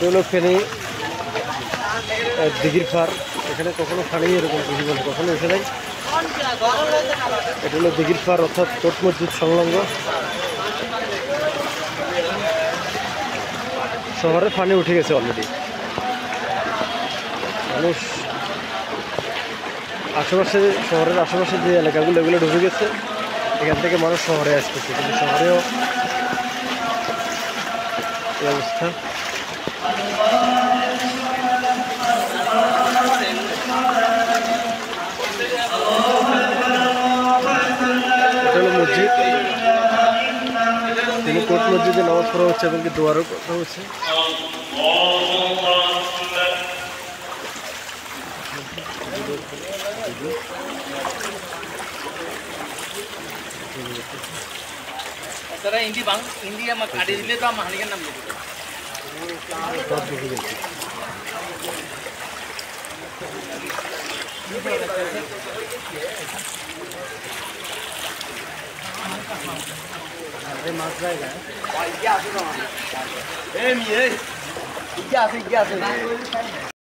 এটা হলো ফেনী দিঘির পার। এখানে কখনো পানি এরকম জীবন কখনো এসে নাই। এটা হলো দিঘির পার অর্থাৎ কোট মসজিদ সংলগ্ন। শহরে পানি উঠে গেছে অলরেডি। মানুষ আশেপাশে শহরের আশেপাশে যে এলাকাগুলো এগুলো ঢুকে গেছে, এখান থেকে মানুষ শহরে আসতেছে, কিন্তু শহরেও এই অবস্থা। এটা হলো মসজিদ, তিনি কোট মসজিদে নামাজ পড়া হচ্ছে এবং দোয়ারও কথা হচ্ছে। हिंदी काटी दिले तो हम नाम মাছ জায়গা लिखो